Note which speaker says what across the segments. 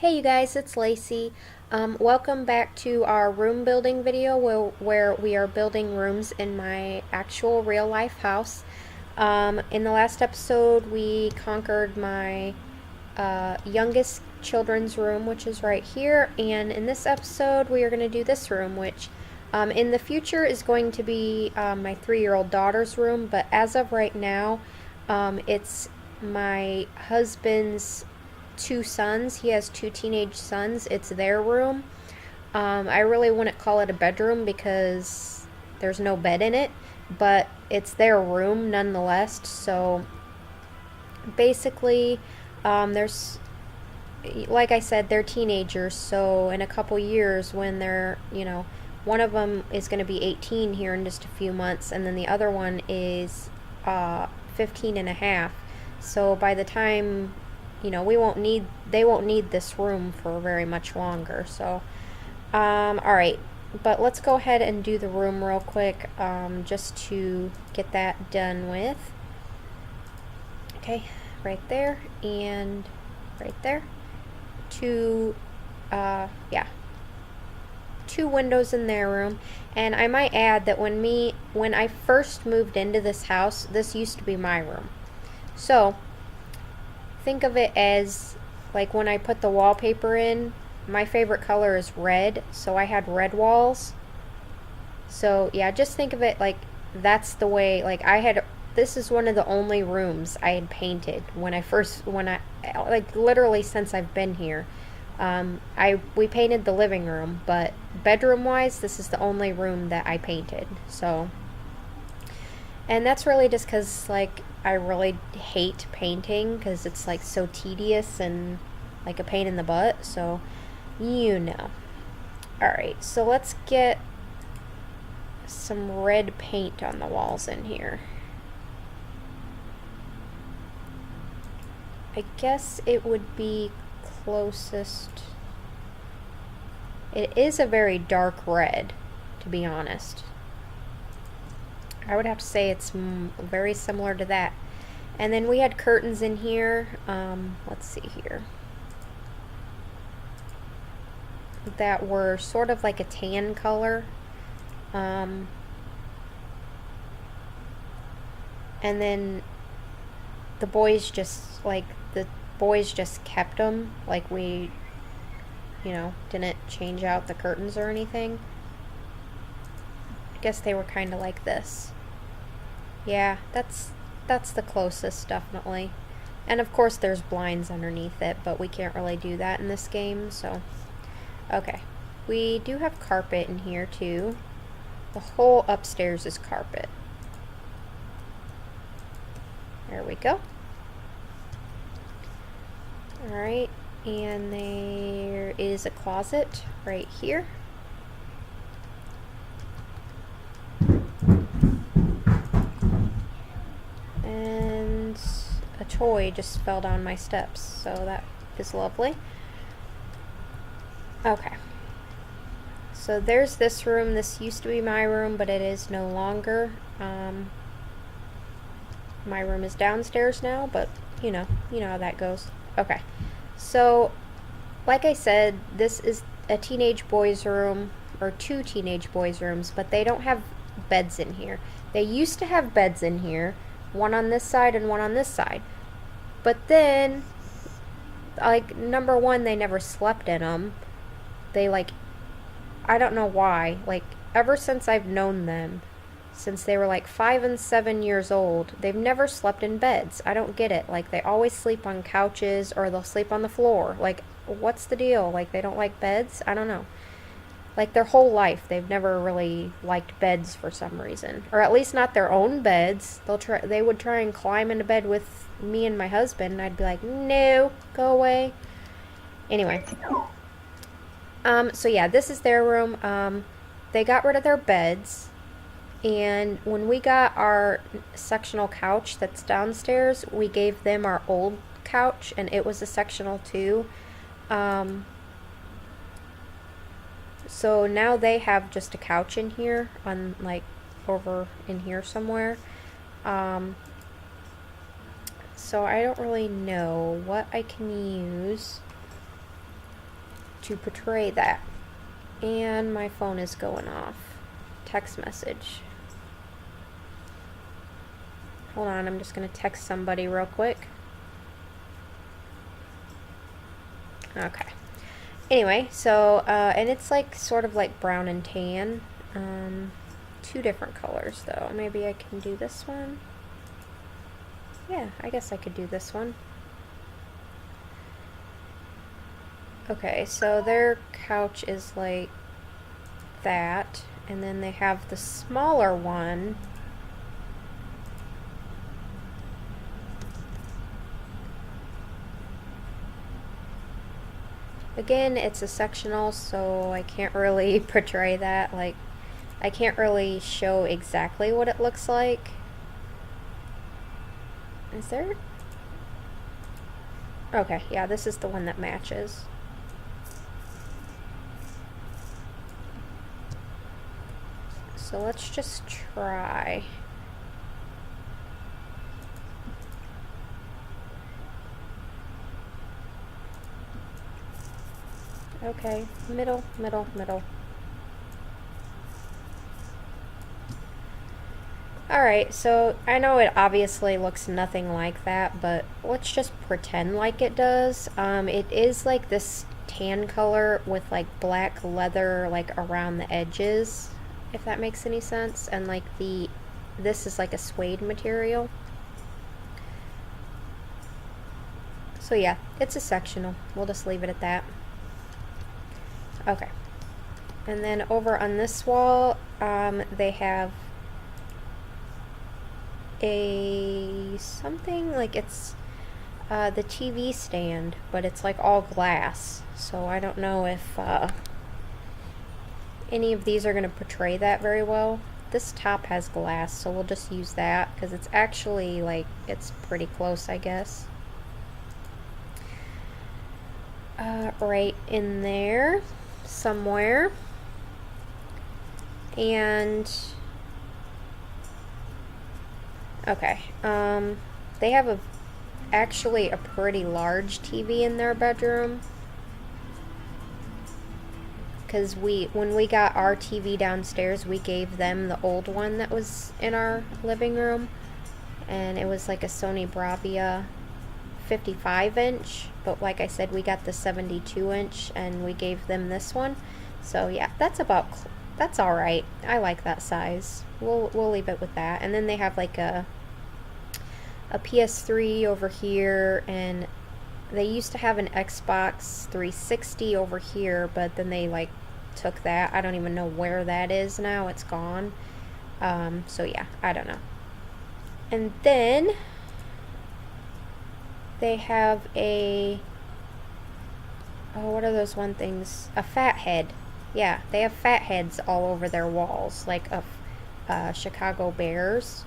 Speaker 1: Hey you guys, it's Lacey. Welcome back to our room building video where we are building rooms in my actual real life house. In the last episode we conquered my youngest children's room, which is right here, and in this episode we are going to do this room, which in the future is going to be my 3-year-old daughter's room, but as of right now it's my husband's 2 sons. He has 2 teenage sons. It's their room. I really wouldn't call it a bedroom because there's no bed in it, but it's their room nonetheless. So basically, there's, like I said, they're teenagers. So in a couple years, when they're, one of them is going to be 18 here in just a few months, and then the other one is 15 and a half. So by the time they won't need this room for very much longer. So, alright, but let's go ahead and do the room real quick, just to get that done with. Okay, right there, and right there. Two windows in their room. And I might add that when I first moved into this house, this used to be my room. So, think of it as like when I put the wallpaper in, my favorite color is red, so I had red walls. So yeah, just think of it like that's the way, like this is one of the only rooms I had painted when I like literally since I've been here. We painted the living room, but bedroom wise, this is the only room that I painted. So, and that's really just because like I really hate painting because it's like so tedious and like a pain in the butt. So, Alright, so let's get some red paint on the walls in here. I guess it would be closest. It is a very dark red, to be honest. I would have to say it's very similar to that. And then we had curtains in here. Let's see here. That were sort of like a tan color. And then the boys just kept them. Like we, didn't change out the curtains or anything. Guess they were kind of like this. Yeah, that's the closest, definitely. And of course there's blinds underneath it, but we can't really do that in this game. So okay, we do have carpet in here too. The whole upstairs is carpet. There we go. Alright, and there is a closet right here. And a toy just fell down my steps, so that is lovely. Okay, so there's this room. This used to be my room, but it is no longer. My room is downstairs now, but you know how that goes. Okay, so like I said, this is a teenage boy's room, or 2 teenage boys' rooms, but they don't have beds in here. They used to have beds in here, one on this side and one on this side. But then, like, number one, they never slept in them. They, like, I don't know why. Like, ever since I've known them, since they were like 5 and 7 years old, they've never slept in beds. I don't get it. Like, they always sleep on couches or they'll sleep on the floor. Like, what's the deal? Like, they don't like beds? I don't know. Like, their whole life, they've never really liked beds for some reason. Or at least not their own beds. They would try and climb into bed with me and my husband, and I'd be like, no, go away. Anyway. So yeah, this is their room. They got rid of their beds. And when we got our sectional couch that's downstairs, we gave them our old couch, and it was a sectional too. So now they have just a couch in here, on like over in here somewhere. So I don't really know what I can use to portray that. And my phone is going off. Text message. Hold on, I'm just going to text somebody real quick. Okay. Anyway, so, and it's like sort of like brown and tan. Two different colors though. Maybe I can do this one. Yeah, I guess I could do this one. Okay, so their couch is like that, and then they have the smaller one. Again, it's a sectional, so I can't really portray that. Like, I can't really show exactly what it looks like. Is there? Okay, yeah, this is the one that matches. So let's just try. Okay, middle, middle, middle. Alright, so I know it obviously looks nothing like that, but let's just pretend like it does. It is like this tan color with like black leather like around the edges, if that makes any sense, and like this is like a suede material. So yeah, it's a sectional. We'll just leave it at that. Okay. And then over on this wall, they have something like it's the TV stand, but it's like all glass. So I don't know if any of these are going to portray that very well. This top has glass, so we'll just use that because it's actually like it's pretty close, I guess. Right in there somewhere. And okay, they have actually a pretty large TV in their bedroom, because when we got our TV downstairs, we gave them the old one that was in our living room, and it was like a Sony Bravia 55-inch, but like I said, we got the 72-inch and we gave them this one. So yeah, that's all right. I like that size. We'll leave it with that. And then they have like a PS3 over here, and they used to have an Xbox 360 over here, but then they like took that. I don't even know where that is now. It's gone. So yeah, I don't know. And then they have what are those one things? A fat head. Yeah, they have fat heads all over their walls, like Chicago Bears,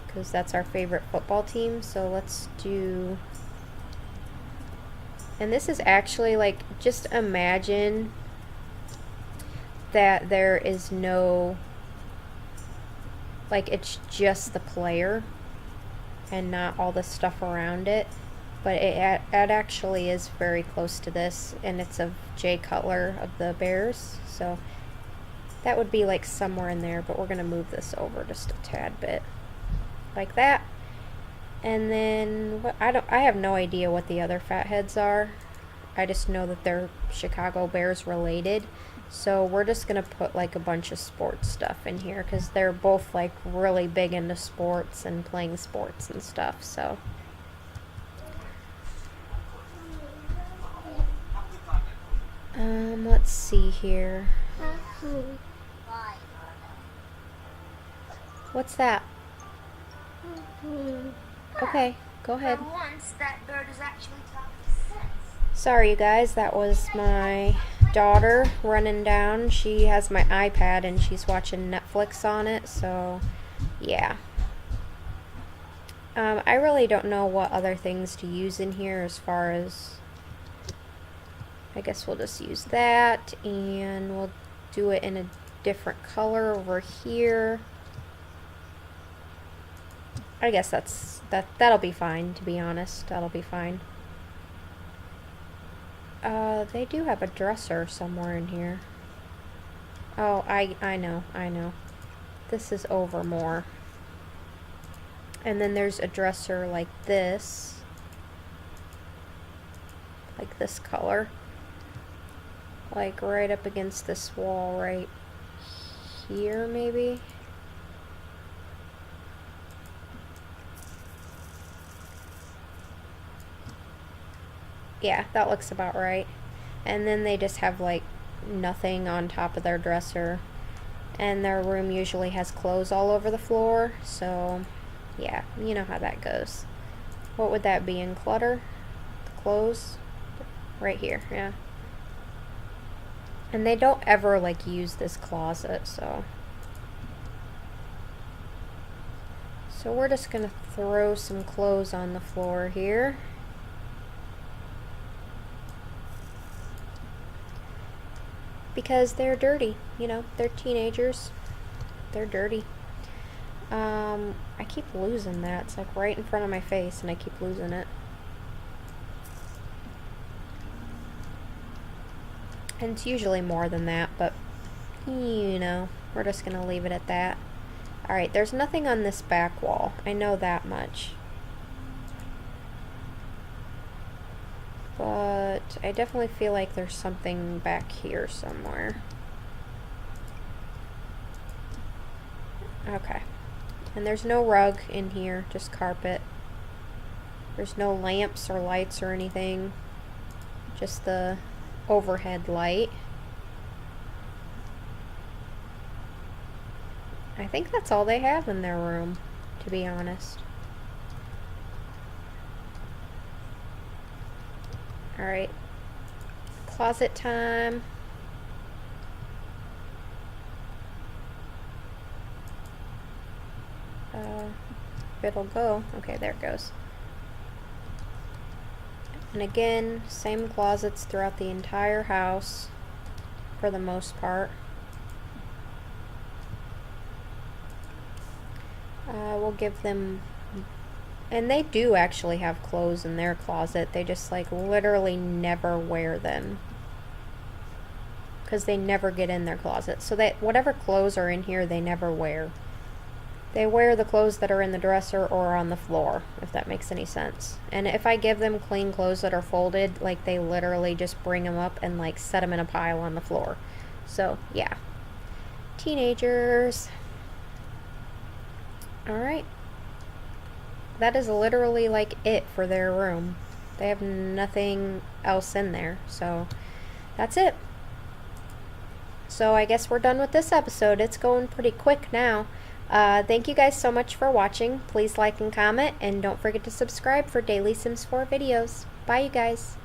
Speaker 1: because that's our favorite football team. So let's do, and this is actually like, just imagine that there is no, like, it's just the player and not all the stuff around it. But it actually is very close to this, and it's of Jay Cutler of the Bears, so that would be like somewhere in there, but we're going to move this over just a tad bit, like that. And then, I have no idea what the other fat heads are. I just know that they're Chicago Bears related, so we're just going to put like a bunch of sports stuff in here, because they're both like really big into sports and playing sports and stuff, so... let's see here. What's that? Okay, go ahead.
Speaker 2: For once, that bird is actually talking sense.
Speaker 1: Sorry, you guys, that was my daughter running down. She has my iPad and she's watching Netflix on it, so yeah. I really don't know what other things to use in here as far as... I guess we'll just use that, and we'll do it in a different color over here. I guess that'll be fine, to be honest. That'll be fine. They do have a dresser somewhere in here. Oh, I know. This is over more. And then there's a dresser like this. Like this color. Like right up against this wall right here, maybe? Yeah, that looks about right. And then they just have like nothing on top of their dresser. And their room usually has clothes all over the floor, so yeah, you know how that goes. What would that be in clutter? The clothes? Right here, yeah. And they don't ever like use this closet, so we're just gonna throw some clothes on the floor here. Because they're dirty, you know, they're teenagers. They're dirty. I keep losing that. It's like right in front of my face and I keep losing it. And it's usually more than that, but you know, we're just gonna leave it at that. Alright, there's nothing on this back wall. I know that much. But I definitely feel like there's something back here somewhere. Okay. And there's no rug in here, just carpet. There's no lamps or lights or anything. Just the overhead light. I think that's all they have in their room, to be honest. Alright. Closet time. It'll go. Okay, there it goes. And again, same closets throughout the entire house, for the most part. We'll give them... And they do actually have clothes in their closet. They just, like, literally never wear them. Because they never get in their closet. So that whatever clothes are in here, they never wear. They wear the clothes that are in the dresser or on the floor, if that makes any sense. And if I give them clean clothes that are folded, like, they literally just bring them up and, like, set them in a pile on the floor. So, yeah. Teenagers. Alright. That is literally, like, it for their room. They have nothing else in there, so that's it. So I guess we're done with this episode. It's going pretty quick now. Thank you guys so much for watching. Please like and comment, and don't forget to subscribe for daily Sims 4 videos. Bye, you guys.